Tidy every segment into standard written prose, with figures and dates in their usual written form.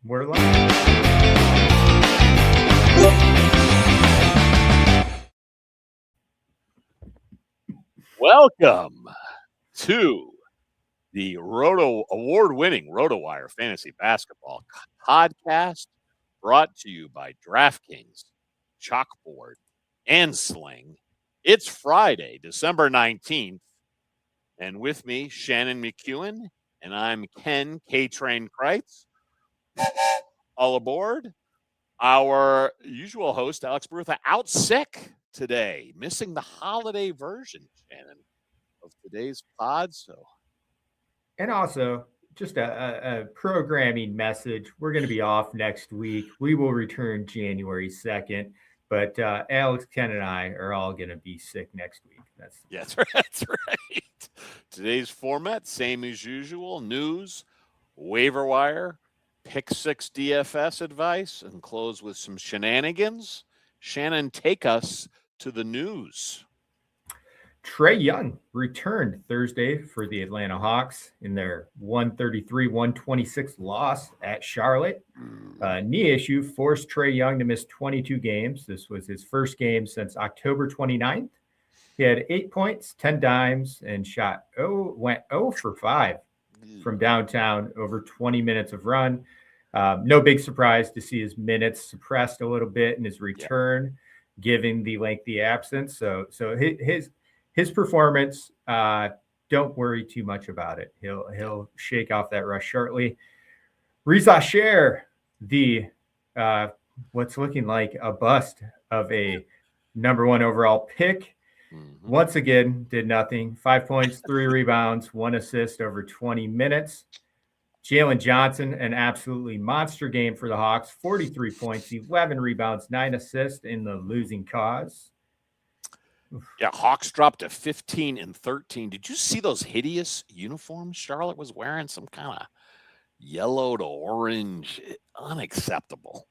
We're live. Welcome to the award-winning RotoWire Fantasy Basketball podcast, brought to you by DraftKings, Chalkboard, and Sling. It's Friday, December 19th, and with me, Shannon McEwen, and I'm Ken K-Train Kreitz. All aboard. Our usual host, Alex Bertha, out sick today, missing the holiday version, Shannon, of today's pod. And also, just a programming message. We're going to be off next week. We will return January 2nd, but Alex, Ken, and I are all going to be sick next week. That's right. Today's format, same as usual: news, waiver wire, pick six DFS advice, and close with some shenanigans. Shannon, take us to the news. Trae Young returned Thursday for the Atlanta Hawks in their 133-126 loss at Charlotte. Knee issue forced Trae Young to miss 22 games. This was his first game since October 29th. He had 8 points, 10 dimes, and went 0 for 5 from downtown over 20 minutes of run. No big surprise to see his minutes suppressed a little bit in his return, given the lengthy absence. So his performance, don't worry too much about it. He'll shake off that rust shortly. Reza Sher, the what's looking like a bust of a number one overall pick, once again did nothing. 5 points, 3 rebounds, 1 assist over 20 minutes. Jalen Johnson, an absolutely monster game for the Hawks. 43 points, 11 rebounds, 9 assists in the losing cause. Yeah, Hawks dropped to 15 and 13. Did you see those hideous uniforms Charlotte was wearing? Some kind of yellow to orange. Unacceptable.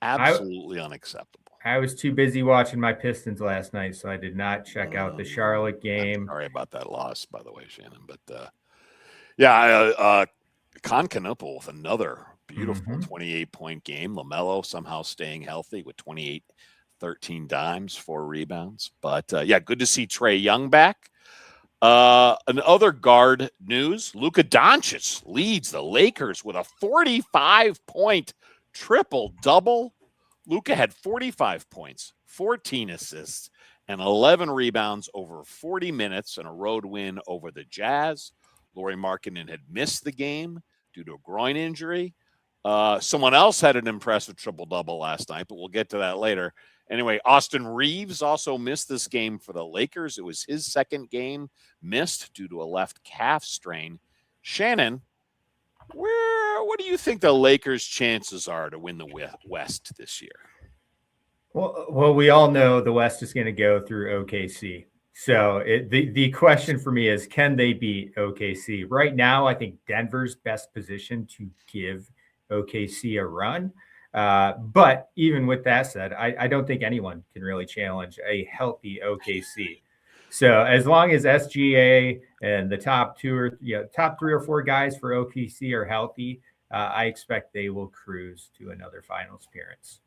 Absolutely unacceptable. I was too busy watching my Pistons last night, so I did not check out the Charlotte game. I'm sorry about that loss, by the way, Shannon. But, Concanopal with another beautiful 28-point game. LaMelo somehow staying healthy with 28 13 dimes, 4 rebounds. But, good to see Trae Young back. Another guard news, Luka Doncic leads the Lakers with a 45-point triple-double. Luka had 45 points, 14 assists, and 11 rebounds over 40 minutes in a road win over the Jazz. Lauri Markkanen had missed the game due to a groin injury. Someone else had an impressive triple-double last night, but we'll get to that later. Anyway, Austin Reeves also missed this game for the Lakers. It was his second game missed due to a left calf strain. Shannon, what do you think the Lakers' chances are to win the West this year? Well, we all know the West is going to go through OKC. So the question for me is, can they beat OKC? Right now, I think Denver's best position to give OKC a run. But even with that said, I don't think anyone can really challenge a healthy OKC. So as long as SGA and the top 3 or 4 guys for OKC are healthy, I expect they will cruise to another finals appearance.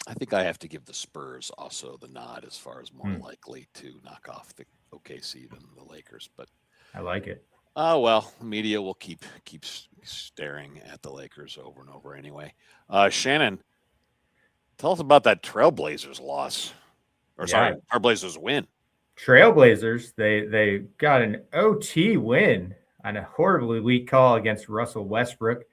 I think I have to give the Spurs also the nod as far as more likely to knock off the OKC than the Lakers. But I like it. Oh, well, media will keep staring at the Lakers over and over anyway. Shannon, tell us about that Trailblazers loss. Trailblazers win. Trailblazers, they got an OT win on a horribly weak call against Russell Westbrook.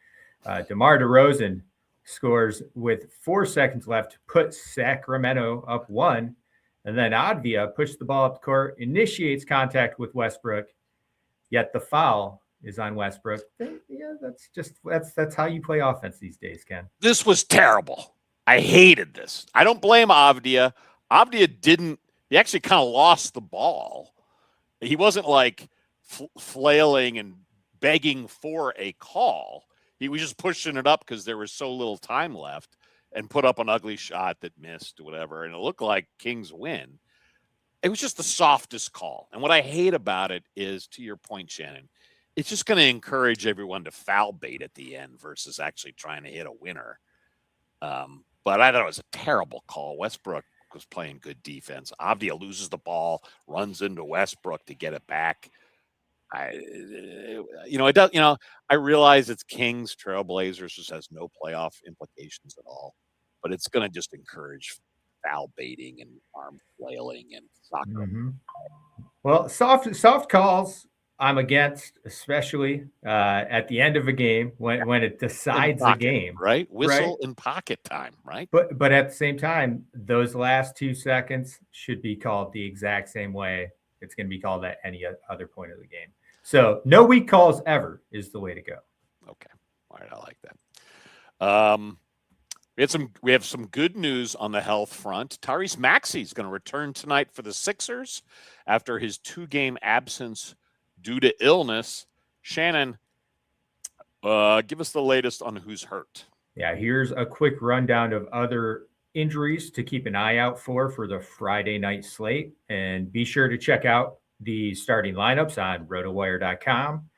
DeMar DeRozan scores with 4 seconds left to put Sacramento up 1. And then Advia pushed the ball up the court, initiates contact with Westbrook. Yet the foul is on Westbrook. Yeah, that's how you play offense these days, Ken. This was terrible. I hated this. I don't blame Avdia. He actually kind of lost the ball. He wasn't like flailing and begging for a call. He was just pushing it up because there was so little time left and put up an ugly shot that missed or whatever. And it looked like Kings win. It was just the softest call. And what I hate about it is, to your point, Shannon, it's just going to encourage everyone to foul bait at the end versus actually trying to hit a winner. But I thought it was a terrible call. Westbrook was playing good defense. Avdia loses the ball, runs into Westbrook to get it back. It does. I realize it's Kings, Trailblazers, just has no playoff implications at all, but it's going to just encourage foul baiting and arm flailing and soccer. Mm-hmm. Well, soft calls I'm against, especially at the end of a game when it decides pocket, a game. Right? Whistle in pocket time, right? But at the same time, those last 2 seconds should be called the exact same way it's going to be called at any other point of the game. So no weak calls ever is the way to go. Okay. All right. I like that. We have some good news on the health front. Tyrese Maxey is going to return tonight for the Sixers after his 2-game absence due to illness. Shannon, give us the latest on who's hurt. Yeah, here's a quick rundown of other injuries to keep an eye out for the Friday night slate. And be sure to check out the starting lineups on rotowire.com.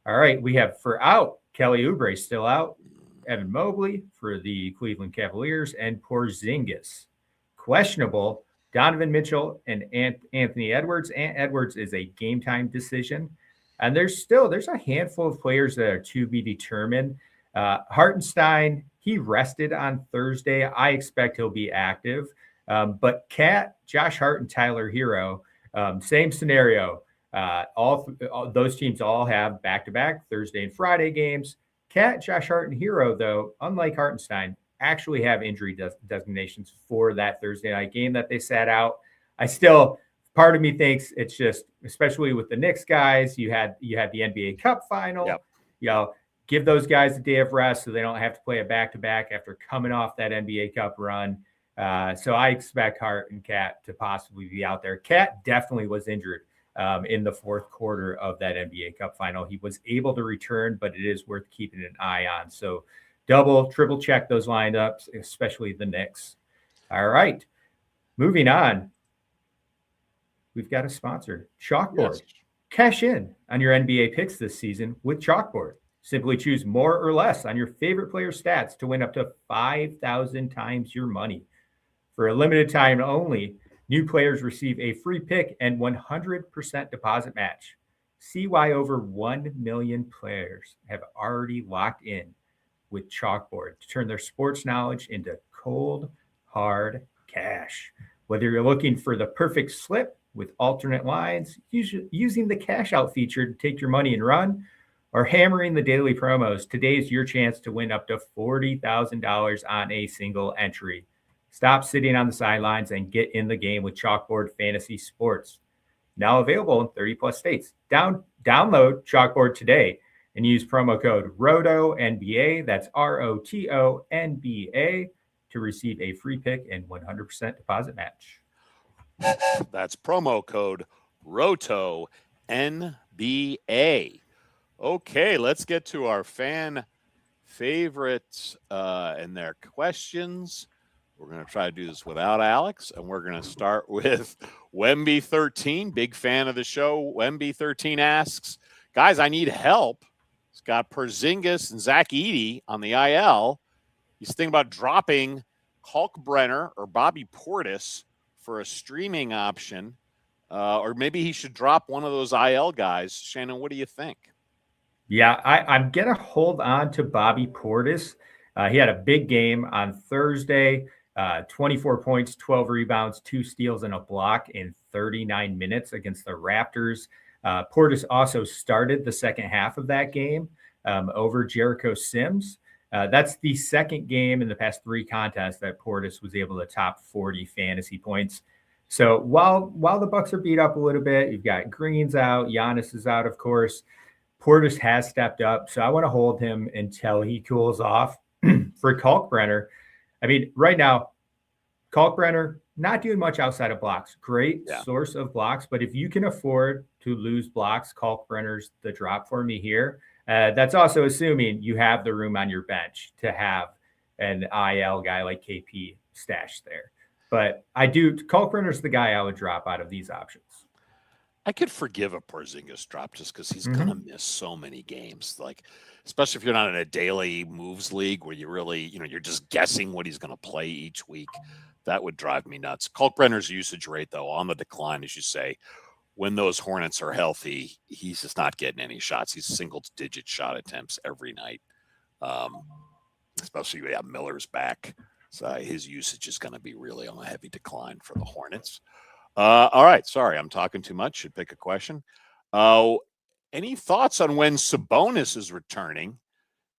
All right, we have for out, Kelly Oubre still out, Evan Mobley for the Cleveland Cavaliers, and Porzingis. Questionable, Donovan Mitchell and Anthony Edwards. Edwards is a game time decision. And there's a handful of players that are to be determined. Hartenstein, he rested on Thursday. I expect he'll be active. But Cat, Josh Hart, and Tyler Hero, same scenario. All those teams all have back-to-back Thursday and Friday games. Cat, Josh Hart, and Hero, though, unlike Hartenstein, actually have injury designations for that Thursday night game that they sat out. Part of me thinks it's just, especially with the Knicks guys, you had the NBA Cup final. Yep. Give those guys a day of rest so they don't have to play a back-to-back after coming off that NBA Cup run. So I expect Hart and Cat to possibly be out there. Cat definitely was injured in the fourth quarter of that NBA Cup final. He was able to return, but it is worth keeping an eye on. So double, triple check those lineups, especially the Knicks. All right, moving on. We've got a sponsor, Chalkboard. Yes. Cash in on your NBA picks this season with Chalkboard. Simply choose more or less on your favorite player stats to win up to 5,000 times your money. For a limited time only, new players receive a free pick and 100% deposit match. See why over 1 million players have already locked in with Chalkboard to turn their sports knowledge into cold, hard cash. Whether you're looking for the perfect slip with alternate lines, using the cash out feature to take your money and run, or hammering the daily promos, today's your chance to win up to $40,000 on a single entry. Stop sitting on the sidelines and get in the game with Chalkboard Fantasy Sports. Now available in 30-plus states. Download Chalkboard today and use promo code ROTONBA, that's ROTONBA, to receive a free pick and 100% deposit match. That's promo code ROTONBA. Okay, let's get to our fan favorites and their questions. We're going to try to do this without Alex, and we're going to start with Wemby13, big fan of the show. Wemby13 asks, guys, I need help. He's got Porzingis and Zach Edey on the IL. He's thinking about dropping Kalkbrenner or Bobby Portis for a streaming option, or maybe he should drop one of those IL guys. Shannon, what do you think? Yeah, I'm going to hold on to Bobby Portis. He had a big game on Thursday, 24 points, 12 rebounds, 2 steals, and a block in 39 minutes against the Raptors. Portis also started the second half of that game over Jericho Sims. That's the second game in the past 3 contests that Portis was able to top 40 fantasy points. So while the Bucks are beat up a little bit, you've got Green's out, Giannis is out, of course. Portis has stepped up, so I want to hold him until he cools off. For Kalkbrenner, I mean, right now, Kalkbrenner not doing much outside of blocks. Great source of blocks, but if you can afford to lose blocks, Kalkbrenner's the drop for me here. That's also assuming you have the room on your bench to have an IL guy like KP stashed there. But Kalkbrenner's the guy I would drop out of these options. I could forgive a Porzingis drop just because he's Mhm. gonna miss so many games. Like, especially if you're not in a daily moves league where you really, you're just guessing what he's gonna play each week. That would drive me nuts. Kalkbrenner's usage rate, though, on the decline, as you say. When those Hornets are healthy, he's just not getting any shots. He's single-digit shot attempts every night. Especially we have Miller's back. So his usage is going to be really on a heavy decline for the Hornets. All right. Sorry, I'm talking too much. Should pick a question. Any thoughts on when Sabonis is returning?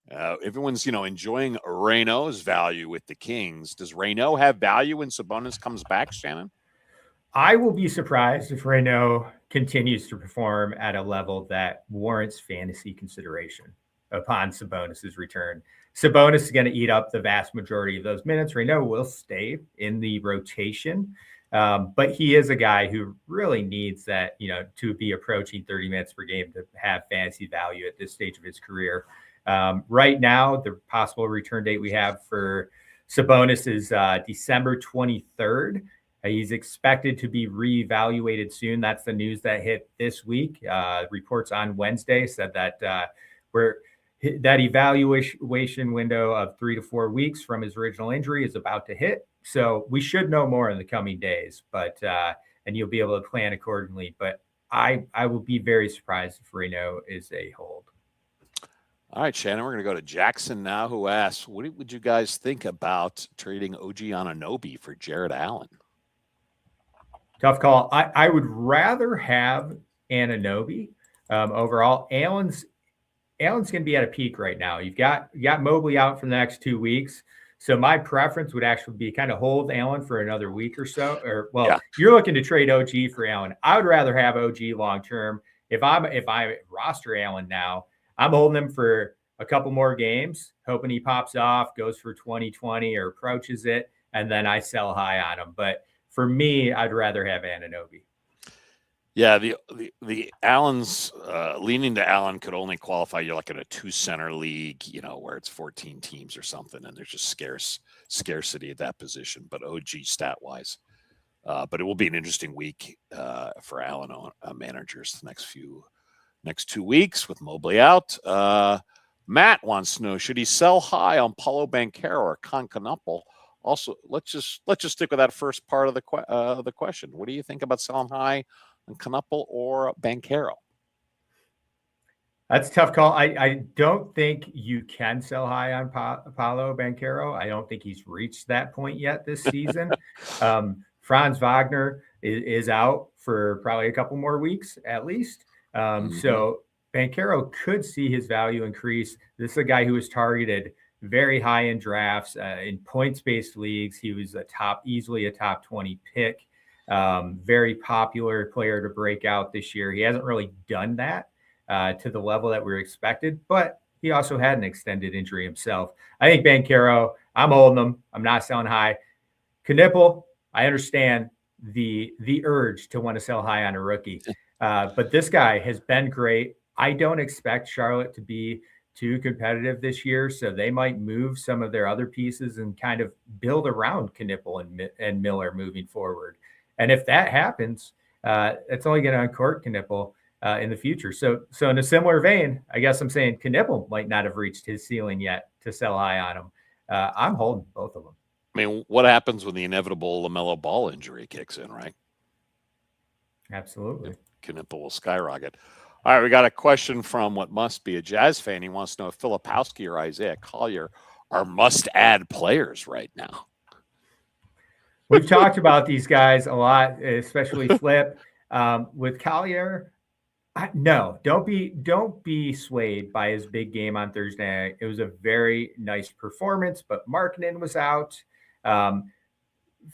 Everyone's, enjoying Reyno's value with the Kings. Does Reyno have value when Sabonis comes back, Shannon? I will be surprised if Reyno continues to perform at a level that warrants fantasy consideration upon Sabonis' return. Sabonis is going to eat up the vast majority of those minutes. Reyno will stay in the rotation, but he is a guy who really needs that, to be approaching 30 minutes per game to have fantasy value at this stage of his career. Right now, the possible return date we have for Sabonis is December 23rd. He's expected to be reevaluated soon. That's the news that hit this week. Reports on Wednesday said that that evaluation window of 3 to 4 weeks from his original injury is about to hit. So we should know more in the coming days, and you'll be able to plan accordingly. But I will be very surprised if Reno is a hold. All right, Shannon, we're going to go to Jackson now, who asks, what would you guys think about trading OG Anunoby for Jared Allen? Tough call. I would rather have Anunoby overall. Allen's going to be at a peak right now. You got Mobley out for the next 2 weeks. So my preference would actually be kind of hold Allen for another week or so. You're looking to trade OG for Allen. I would rather have OG long term. If I roster Allen now, I'm holding him for a couple more games, hoping he pops off, goes for 2020 or approaches it, and then I sell high on him. But for me, I'd rather have Anunoby. Yeah, the Allen's leaning to Allen could only qualify you're like in a 2-center league, where it's 14 teams or something, and there's just scarcity at that position. But OG stat wise, but it will be an interesting week for Allen managers the next 2 weeks with Mobley out. Matt wants to know, should he sell high on Paulo Banchero or Concanapple? Also, let's just stick with that first part of the question. What do you think about selling high on Knuppel or Banchero? That's a tough call. I don't think you can sell high on Paulo Banchero. I don't think he's reached that point yet this season. Franz Wagner is out for probably a couple more weeks at least. So Banchero could see his value increase. This is a guy who was targeted very high in drafts, in points-based leagues. He was easily a top 20 pick. Very popular player to break out this year. He hasn't really done that to the level that we were expected, but he also had an extended injury himself. I think Banchero, I'm holding him. I'm not selling high. Knuppel, I understand the urge to want to sell high on a rookie, but this guy has been great. I don't expect Charlotte to be too competitive this year, so they might move some of their other pieces and kind of build around Knuppel and Miller moving forward. And if that happens, it's only going to uncork Knuppel in the future. So in a similar vein, I guess I'm saying Knuppel might not have reached his ceiling yet to sell high on him. I'm holding both of them. I mean, what happens when the inevitable LaMelo Ball injury kicks in, right? Absolutely. Knuppel will skyrocket. All right, we got a question from what must be a Jazz fan. He wants to know if Filipowski or Isaiah Collier are must-add players right now. We've talked about these guys a lot, especially Flip. With Collier, no, don't be swayed by his big game on Thursday night. It was a very nice performance, but Markkanen was out.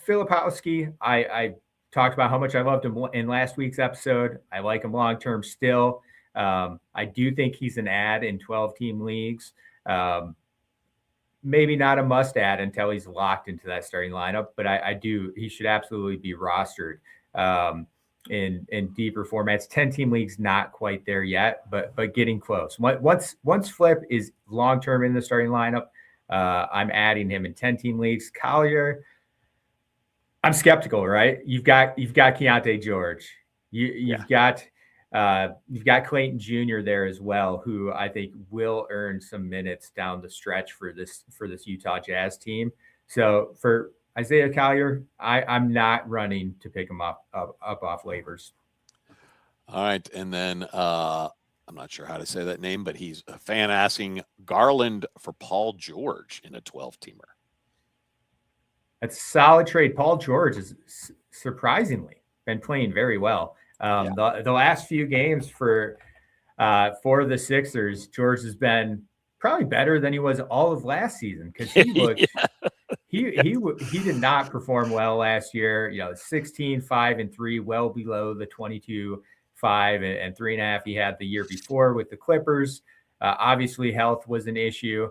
Filipowski, I talked about how much I loved him in last week's episode. I like him long-term still. I do think he's an add in 12-team leagues. Maybe not a must add until he's locked into that starting lineup, but he should absolutely be rostered in deeper formats. 10-team leagues, not quite there yet, but getting close. Once Flip is long-term in the starting lineup, I'm adding him in 10-team leagues. Collier, I'm skeptical, right? You've got Keontae George. You've got Clayton Jr. there as well, who I think will earn some minutes down the stretch for this Utah Jazz team. So for Isaiah Collier, I'm not running to pick him up off waivers. All right, and then I'm not sure how to say that name, but he's a fan asking Garland for Paul George in a 12-teamer. That's a solid trade. Paul George has surprisingly been playing very well. The last few games for the Sixers, George has been probably better than he was all of last season, because he looked he did not perform well last year. 16, 5, and 3, well below the 22, 5, and 3.5 he had the year before with the Clippers. Obviously, health was an issue,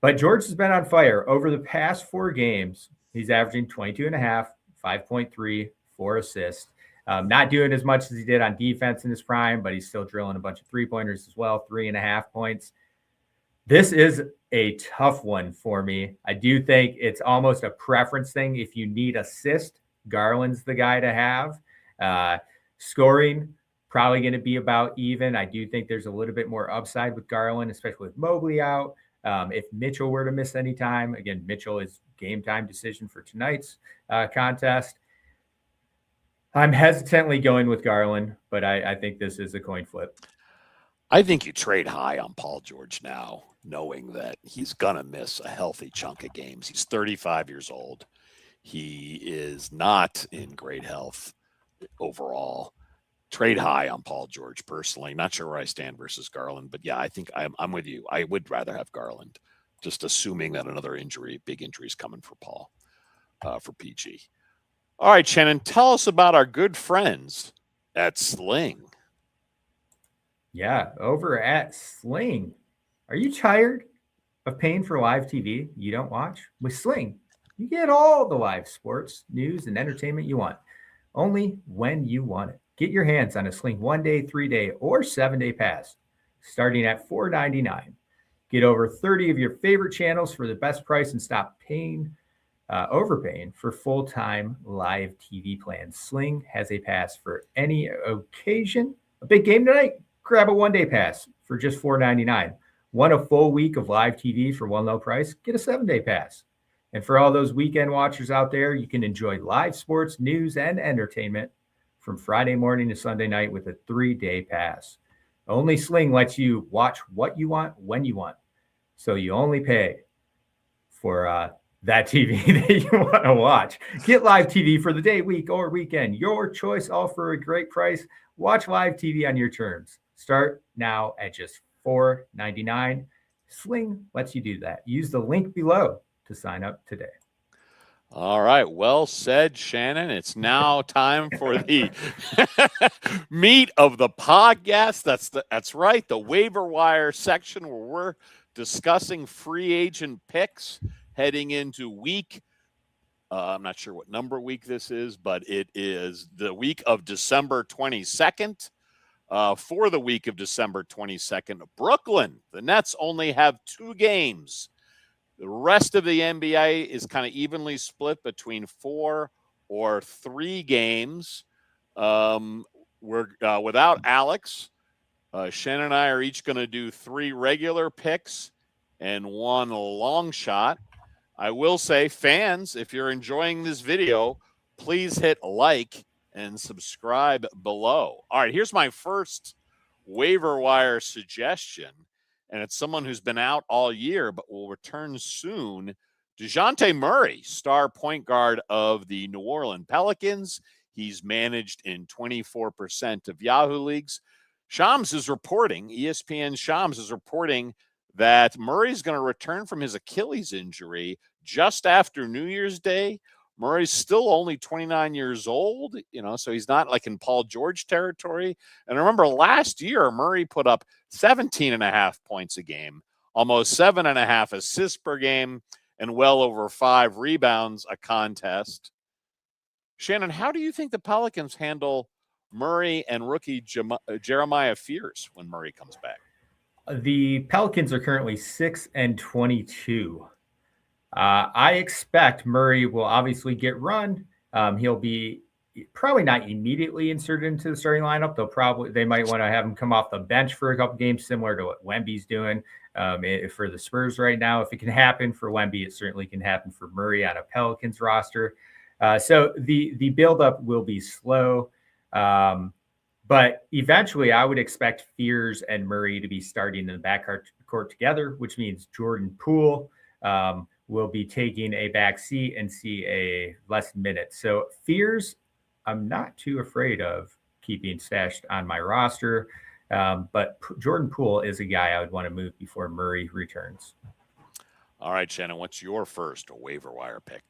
but George has been on fire over the past 4 games. He's averaging 22.5, 5.3, 4 assists. Not doing as much as he did on defense in his prime, but he's still drilling a bunch of 3-pointers as well, 3.5 points. This is a tough one for me. I do think it's almost a preference thing. If you need assist, Garland's the guy to have. Scoring, probably going to be about even. I do think there's a little bit more upside with Garland, especially with Mobley out. If Mitchell were to miss any time, again, Mitchell is game time decision for tonight's contest. I'm hesitantly going with Garland, but I think this is a coin flip. I think you trade high on Paul George now, knowing that he's going to miss a healthy chunk of games. He's 35 years old. He is not in great health overall. Trade high on Paul George personally. Not sure where I stand versus Garland, but yeah, I think I'm with you. I would rather have Garland, just assuming that another big injury is coming for Paul, for PG. All right, Shannon, tell us about our good friends at Sling. Yeah, over at Sling. Are you tired of paying for live TV you don't watch? With Sling, you get all the live sports, news, and entertainment you want, only when you want it. Get your hands on a Sling 1-day, 3-day, or 7-day pass, starting at $4.99. Get over 30 of your favorite channels for the best price and stop overpaying for full-time live TV plans. Sling has a pass for any occasion. A big game tonight? Grab a 1-day pass for just $4.99. Want a full week of live TV for one low price? Get a 7-day pass. And for all those weekend watchers out there, you can enjoy live sports, news, and entertainment from Friday morning to Sunday night with a 3-day pass. Only Sling lets you watch what you want when you want. So you only pay for that TV that you want to watch. Get live TV for the day, week, or weekend. Your choice, all for a great price. Watch live TV on your terms. Start now at just $4.99. Sling lets you do that. Use the link below to sign up today. All right. Well said, Shannon. It's now time for the meat of the podcast. That's right. The waiver wire section where we're discussing free agent picks heading into week. I'm not sure what number week this is, but it is the week of December 22nd. For the week of December 22nd, Brooklyn, the Nets only have 2 games. The rest of the NBA is kind of evenly split between 4 or 3 games. We're without Alex. Shannon and I are each going to do 3 regular picks and 1 long shot. I will say, fans, if you're enjoying this video, please hit like and subscribe below. All right, here's my first waiver wire suggestion. And it's someone who's been out all year but will return soon. Dejounte Murray, star point guard of the New Orleans Pelicans. He's managed in 24% of Yahoo leagues. Shams is reporting, ESPN Shams is reporting that Murray's going to return from his Achilles injury just after New Year's Day. Murray's still only 29 years old, so he's not like in Paul George territory. And I remember last year, Murray put up 17.5 points a game, almost 7.5 assists per game, and well over 5 rebounds a contest. Shannon, how do you think the Pelicans handle Murray and rookie Jeremiah Fears when Murray comes back? The Pelicans are currently 6-22. I expect Murray will obviously get run. He'll be probably not immediately inserted into the starting lineup. They might want to have him come off the bench for a couple games, similar to what Wemby's doing for the Spurs right now. If it can happen for Wemby, it certainly can happen for Murray on a Pelicans roster. So the buildup will be slow. But eventually, I would expect Fears and Murray to be starting in the backcourt together, which means Jordan Poole will be taking a back seat and see a less minutes. So Fears, I'm not too afraid of keeping stashed on my roster. But Jordan Poole is a guy I would want to move before Murray returns. All right, Shannon, what's your first waiver wire pick?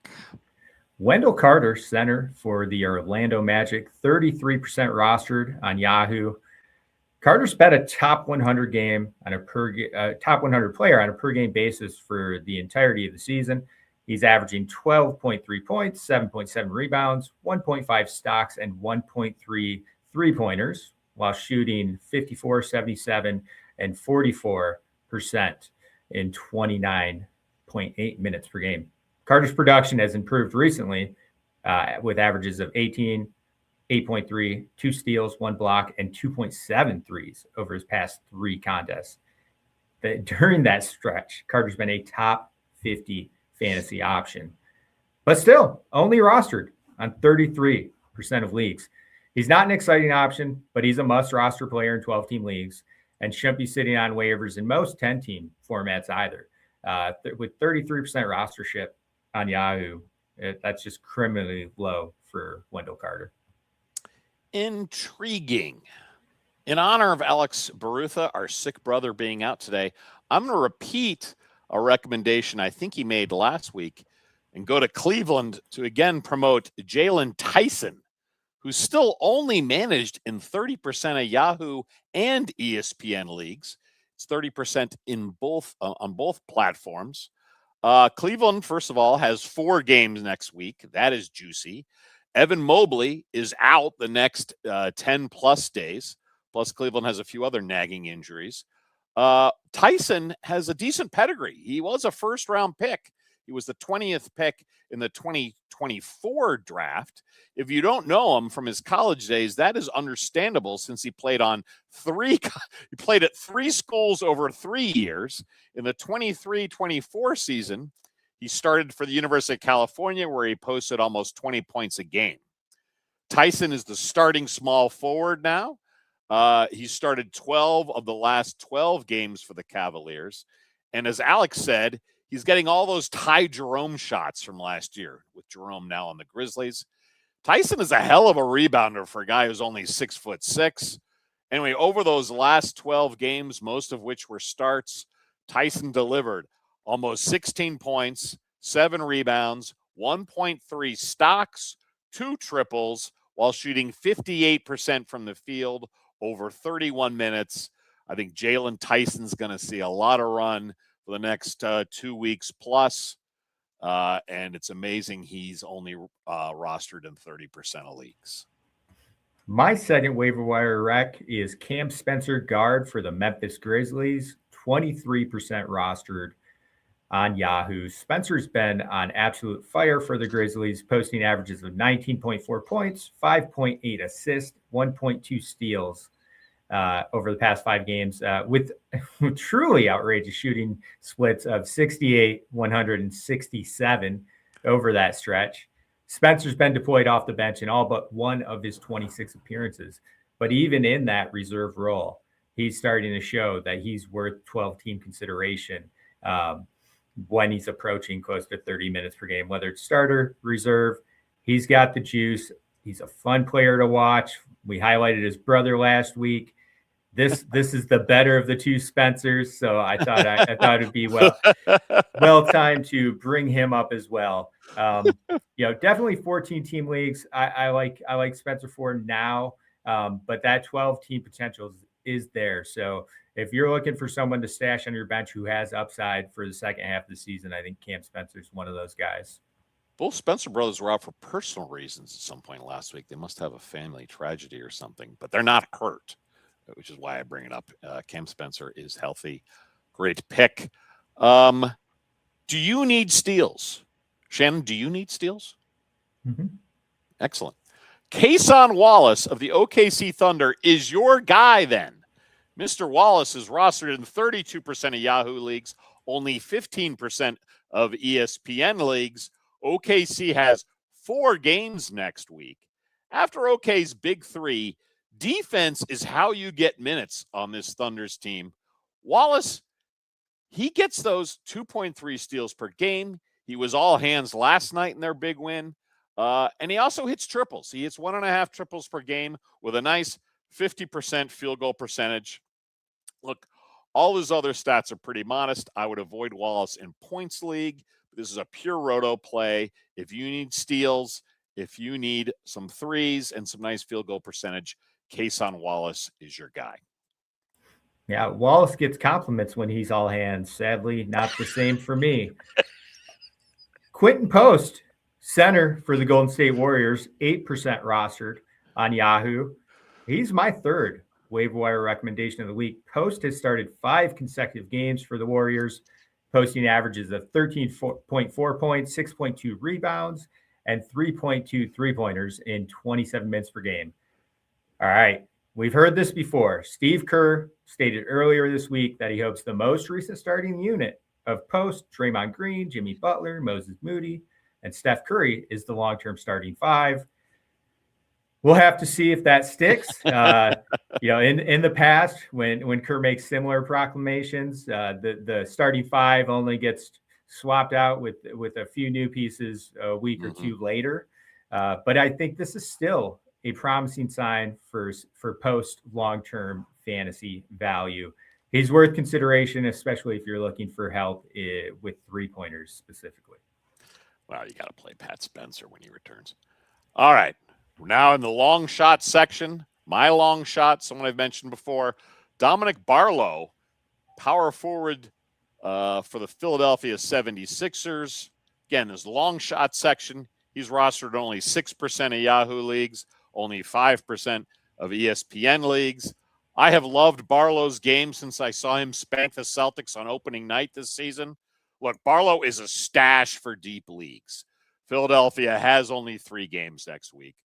Wendell Carter, center for the Orlando Magic, 33% rostered on Yahoo. Carter's bet a top 100 game on a top 100 player on a per game basis for the entirety of the season. He's averaging 12.3 points, 7.7 rebounds, 1.5 stocks, and 1.3 3-pointers, while shooting 54, 77, and 44% in 29.8 minutes per game. Carter's production has improved recently with averages of 18, 8.3, 2 steals, 1 block, and 2.7 threes over his past 3 contests. During that stretch, Carter's been a top 50 fantasy option, but still only rostered on 33% of leagues. He's not an exciting option, but he's a must roster player in 12-team leagues and shouldn't be sitting on waivers in most 10-team formats either. With 33% rostership on Yahoo, that's just criminally low for Wendell Carter. Intriguing. In honor of Alex Barutha, our sick brother, being out today, I'm going to repeat a recommendation I think he made last week and go to Cleveland to again promote Jaylon Tyson, who's still only managed in 30% of Yahoo and ESPN leagues. It's 30% in both on both platforms. Cleveland, first of all, has 4 games next week. That is juicy. Evan Mobley is out the next 10 plus days. Plus, Cleveland has a few other nagging injuries. Tyson has a decent pedigree. He was a first-round pick. He was the 20th pick in the 2024 draft. If you don't know him from his college days, that is understandable since he played at 3 schools over 3 years. In the 23-24 season, he started for the University of California, where he posted almost 20 points a game. Tyson is the starting small forward now. He started 12 of the last 12 games for the Cavaliers. And as Alex said, he's getting all those Ty Jerome shots from last year, with Jerome now on the Grizzlies. Tyson is a hell of a rebounder for a guy who's only 6'6". Anyway, over those last 12 games, most of which were starts, Tyson delivered almost 16 points, 7 rebounds, 1.3 stocks, 2 triples, while shooting 58% from the field over 31 minutes. I think Jaylon Tyson's going to see a lot of run for the next 2 weeks plus. And it's amazing he's only rostered in 30% of leagues. My second waiver wire rec is Cam Spencer, guard for the Memphis Grizzlies, 23% rostered on Yahoo. Spencer's been on absolute fire for the Grizzlies, posting averages of 19.4 points, 5.8 assists, 1.2 steals over the past 5 games, with truly outrageous shooting splits of 68, 167 over that stretch. Spencer's been deployed off the bench in all but one of his 26 appearances. But even in that reserve role, he's starting to show that he's worth 12-team consideration when he's approaching close to 30 minutes per game, whether it's starter, reserve. He's got the juice. He's a fun player to watch. We highlighted his brother last week. This is the better of the 2 Spencers, so I thought it'd be well timed to bring him up as well. Definitely 14-team leagues. I like Spencer for now, but that 12-team potential is there. So if you're looking for someone to stash on your bench who has upside for the second half of the season, I think Cam Spencer's one of those guys. Both Spencer brothers were out for personal reasons at some point last week. They must have a family tragedy or something, but they're not hurt, which is why I bring it up. Cam Spencer is healthy. Great pick. Do you need steals? Shannon, do you need steals? Mm-hmm. Excellent. Cason Wallace of the OKC Thunder is your guy then. Mr. Wallace is rostered in 32% of Yahoo leagues, only 15% of ESPN leagues. OKC has 4 games next week. After OK's big 3, defense is how you get minutes on this Thunder's team. Wallace, he gets those 2.3 steals per game. He was all hands last night in their big win. And he also hits triples. He hits 1.5 triples per game with a nice 50% field goal percentage. Look, all his other stats are pretty modest. I would avoid Wallace in points league. This is a pure roto play. If you need steals, if you need some threes and some nice field goal percentage, Cason Wallace is your guy. Yeah, Wallace gets compliments when he's all hands. Sadly, not the same for me. Quinten Post, center for the Golden State Warriors, 8% rostered on Yahoo. He's my third waiver wire recommendation of the week. Post has started 5 consecutive games for the Warriors, posting averages of 13.4 points, 6.2 rebounds, and 3.2 three-pointers in 27 minutes per game. All right, we've heard this before. Steve Kerr stated earlier this week that he hopes the most recent starting unit of Post, Draymond Green, Jimmy Butler, Moses Moody, and Steph Curry is the long-term starting 5. We'll have to see if that sticks. In the past, when Kerr makes similar proclamations, the starting 5 only gets swapped out with a few new pieces a week or two later. But I think this is still a promising sign for Post long-term fantasy value. He's worth consideration, especially if you're looking for help with three-pointers specifically. Well, you got to play Pat Spencer when he returns. All right. We're now in the long shot section. My long shot, someone I've mentioned before, Dominick Barlow, power forward for the Philadelphia 76ers. Again, this long shot section, he's rostered only 6% of Yahoo leagues, only 5% of ESPN leagues. I have loved Barlow's game since I saw him spank the Celtics on opening night this season. Look, Barlow is a stash for deep leagues. Philadelphia has only 3 games next week.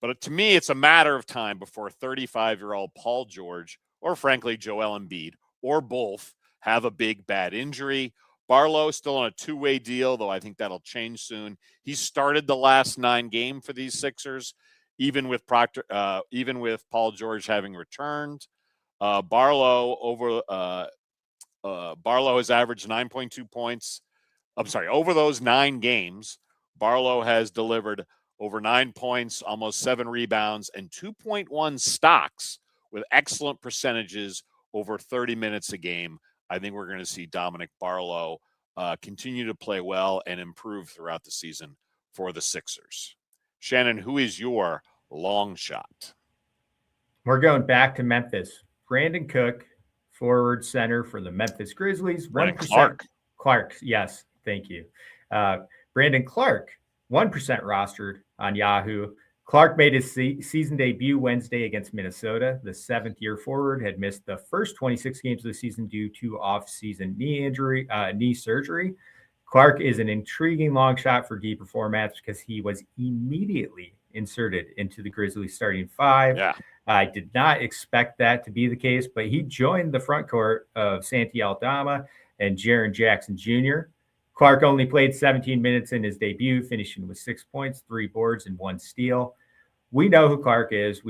But to me, it's a matter of time before 35-year-old Paul George, or frankly, Joel Embiid, or both, have a big bad injury. Barlow still on a 2-way deal, though I think that'll change soon. He started the last 9 games for these Sixers, even with Paul George having returned. Barlow has averaged 9.2 points. Over those 9 games, Barlow has delivered over 9 points, almost 7 rebounds, and 2.1 stocks with excellent percentages over 30 minutes a game. I think we're going to see Dominick Barlow continue to play well and improve throughout the season for the Sixers. Shannon, who is your long shot? We're going back to Memphis. Brandon Cook, forward center for the Memphis Grizzlies. 1%. Clarke, yes, thank you. Brandon Clarke, 1% rostered on Yahoo. Clarke made his season debut Wednesday against Minnesota. The 7th-year forward had missed the first 26 games of the season due to off-season knee surgery. Clarke is an intriguing long shot for deeper formats because he was immediately inserted into the Grizzlies starting 5. Yeah. I did not expect that to be the case, but he joined the front court of Santi Aldama and Jaren Jackson Jr. Clarke only played 17 minutes in his debut, finishing with 6 points, 3 boards, and 1 steal. We know who Clarke is.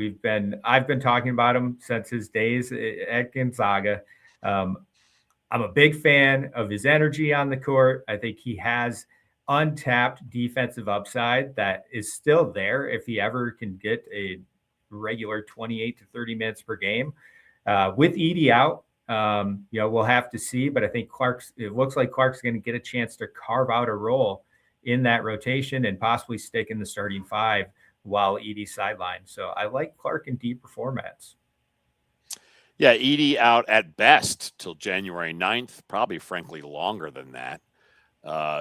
I've been talking about him since his days at Gonzaga. I'm a big fan of his energy on the court. I think he has untapped defensive upside that is still there if he ever can get a regular 28 to 30 minutes per game. With Edey out, we'll have to see, but I think it looks like Clarke's going to get a chance to carve out a role in that rotation and possibly stick in the starting 5 while Edey's sidelined. So I like Clarke in deeper formats. Yeah, Edey out at best till January 9th, probably frankly longer than that.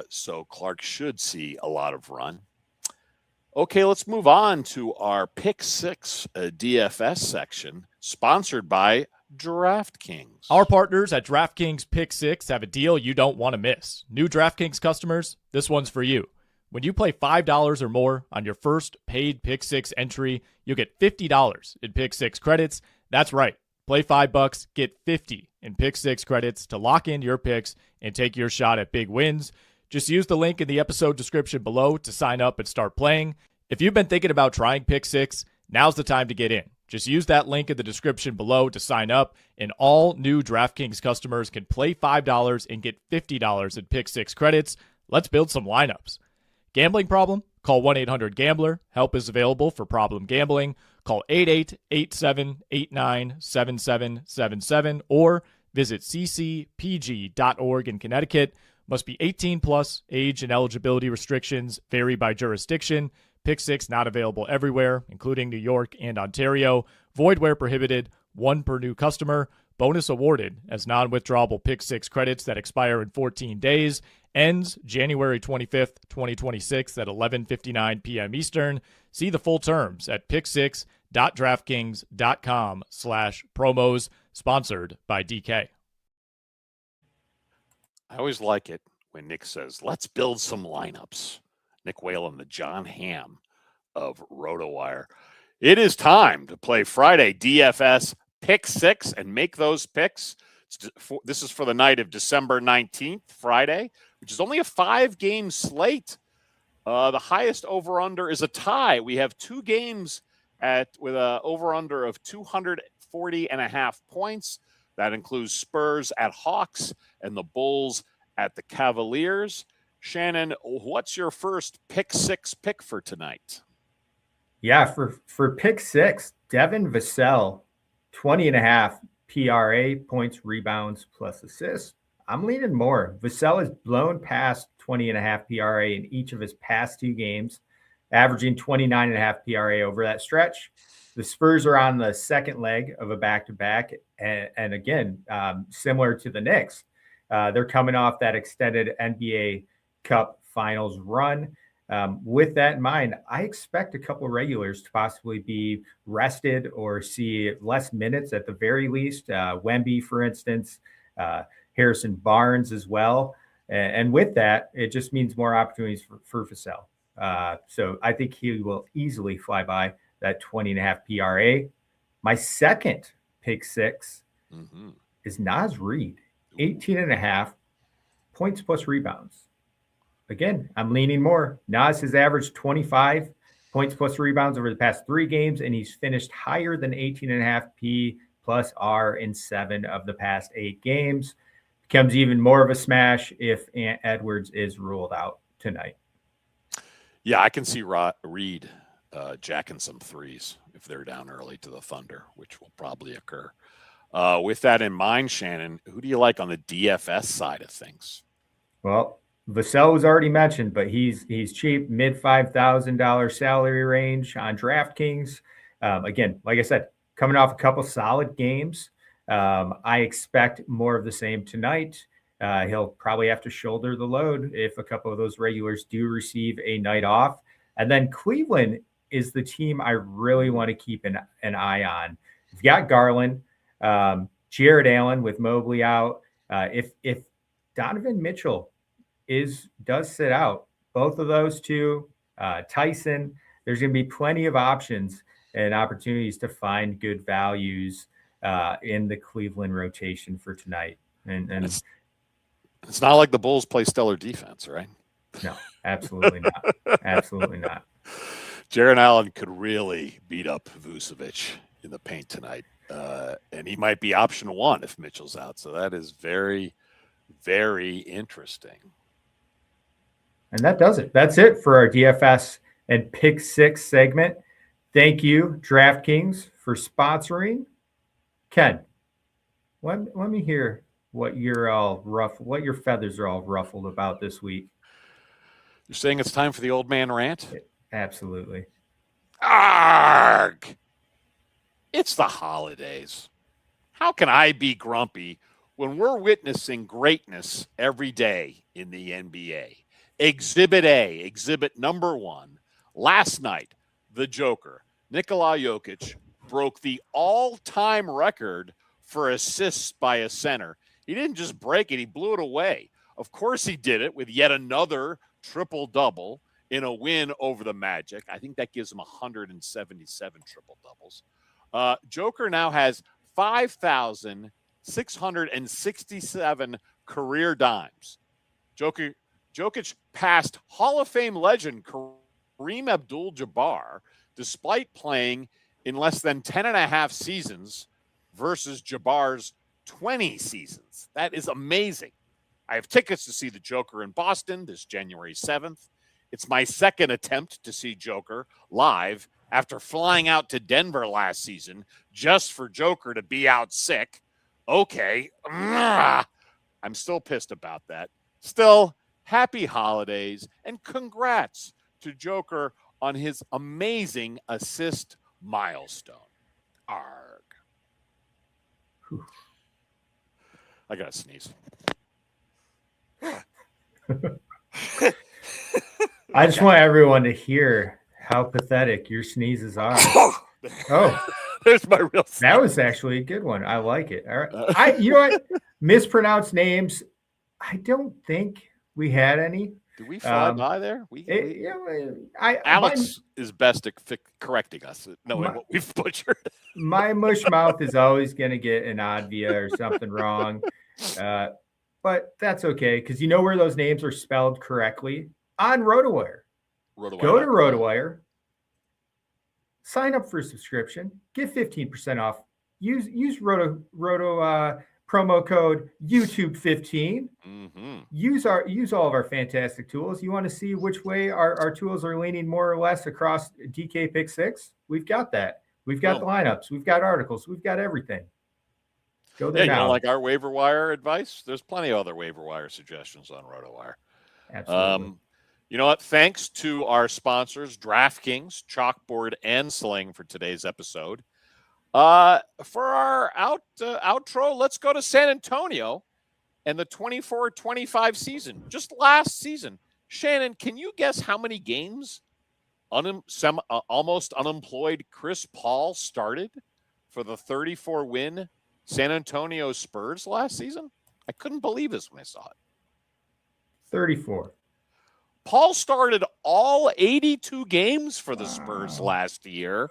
So Clarke should see a lot of run. Okay, let's move on to our Pick 6 DFS section, sponsored by DraftKings. Our partners at DraftKings Pick 6 have a deal you don't want to miss. New DraftKings customers, this one's for you. When you play $5 or more on your first paid Pick 6 entry, you'll get $50 in Pick 6 credits. That's right. Play $5, get 50 in Pick 6 credits to lock in your picks and take your shot at big wins. Just use the link in the episode description below to sign up and start playing. If you've been thinking about trying Pick 6, now's the time to get in. Just use that link in the description below to sign up, and all new DraftKings customers can play $5 and get $50 in Pick 6 credits. Let's build some lineups. Gambling problem? Call 1-800-GAMBLER. Help is available for problem gambling. Call 8887897777 or visit ccpg.org in Connecticut. Must be 18 plus. Age and eligibility restrictions vary by jurisdiction. Pick 6 not available everywhere, including New York and Ontario. Void where prohibited. 1 per new customer. Bonus awarded as non-withdrawable Pick 6 credits that expire in 14 days. Ends January 25th, 2026 at 11:59 p.m. Eastern. See the full terms at pick6.draftkings.com/promos. Sponsored by DK. I always like it when Nick says, let's build some lineups. Nick Whalen, the John Hamm of RotoWire. It is time to play Friday DFS Pick 6 and make those picks. This is for the night of December 19th, Friday, which is only a 5-game slate. The highest over-under is a tie. We have 2 games with an over-under of 240.5 points. That includes Spurs at Hawks and the Bulls at the Cavaliers. Shannon, what's your first Pick 6 pick for tonight? Yeah, for Pick 6, Devin Vassell, 20.5 PRA, points, rebounds, plus assists. I'm leaning more. Vassell has blown past 20.5 PRA in each of his past 2 games, averaging 29.5 PRA over that stretch. The Spurs are on the second leg of a back-to-back, and again, similar to the Knicks, they're coming off that extended NBA Cup Finals run. With that in mind, I expect a couple of regulars to possibly be rested or see less minutes at the very least. Wemby, for instance, Harrison Barnes as well. And with that, it just means more opportunities for Vassell. So I think he will easily fly by that 20.5 PRA. My second Pick 6 is Naz Reid, 18.5 points plus rebounds. Again, I'm leaning more. Naz has averaged 25 points plus rebounds over the past 3 games, and he's finished higher than 18.5 P plus R in 7 of the past 8 games. Becomes even more of a smash if Ant Edwards is ruled out tonight. Yeah, I can see Reed jacking some threes if they're down early to the Thunder, which will probably occur. With that in mind, Shannon, who do you like on the DFS side of things? Well, Vassell was already mentioned, but he's cheap, mid $5,000 salary range on DraftKings. Again, like I said, coming off a couple solid games. I expect more of the same tonight. He'll probably have to shoulder the load if a couple of those regulars do receive a night off. And then Cleveland is the team I really want to keep an eye on. You've got Garland, Jared Allen with Mobley out. If Donovan Mitchell does sit out, both of those two, Tyson, there's going to be plenty of options and opportunities to find good values in the Cleveland rotation for tonight. And it's not like the Bulls play stellar defense, right? No, absolutely not. Absolutely not. Jared Allen could really beat up Vucevic in the paint tonight. And he might be option 1 if Mitchell's out. So that is very, very interesting. And that does it. That's it for our DFS and Pick 6 segment. Thank you, DraftKings, for sponsoring. Ken, let me hear what what your feathers are all ruffled about this week. You're saying it's time for the old man rant? Absolutely. Arg! It's the holidays. How can I be grumpy when we're witnessing greatness every day in the NBA? Exhibit A, exhibit number 1. Last night, the Joker, Nikola Jokic, broke the all-time record for assists by a center. He didn't just break it, he blew it away. Of course he did it with yet another triple-double. in a win over the Magic. I think that gives him 177 triple-doubles. Joker now has 5,667 career dimes. Jokic passed Hall of Fame legend Kareem Abdul-Jabbar despite playing in less than 10 and a half seasons versus Jabbar's 20 seasons. That is amazing. I have tickets to see the Joker in Boston this January 7th. It's my second attempt to see Joker live after flying out to Denver last season just for Joker to be out sick. Okay. I'm still pissed about that. Still, happy holidays and congrats to Joker on his amazing assist milestone. Arg. Whew. I gotta sneeze. I just want everyone to hear how pathetic your sneezes are. Oh, there's my real sneeze. That was actually a good one. I like it. All right. You know what? Mispronounced names. I don't think we had any. Did we fly by there? Alex is best at correcting us, knowing what we've butchered. My mush mouth is always going to get an odd via or something wrong. But that's okay, because you know where those names are spelled correctly? On RotoWire. Go to RotoWire. Sign up for a subscription. Get 15% off. Use Roto promo code YouTube15. Mm-hmm. Use all of our fantastic tools. You want to see which way our tools are leaning more or less across DK Pick 6? We've got that. We've got the lineups. We've got articles. We've got everything. Go there now. You don't like our waiver wire advice? There's plenty of other waiver wire suggestions on RotoWire. Absolutely. You know what? Thanks to our sponsors, DraftKings, Chalkboard, and Sling for today's episode. For our outro, let's go to San Antonio and the 24-25 season. Just last season. Shannon, can you guess how many games almost unemployed Chris Paul started for the 34-win San Antonio Spurs last season? I couldn't believe this when I saw it. 34. Paul started all 82 games for the Spurs last year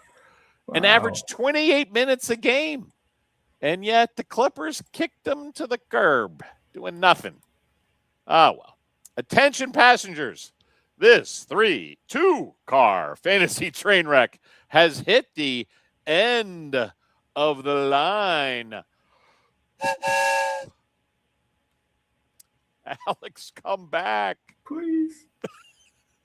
and averaged 28 minutes a game. And yet the Clippers kicked them to the curb, doing nothing. Well. Attention passengers. This 3-2-car fantasy train wreck has hit the end of the line. Alex, come back. Please.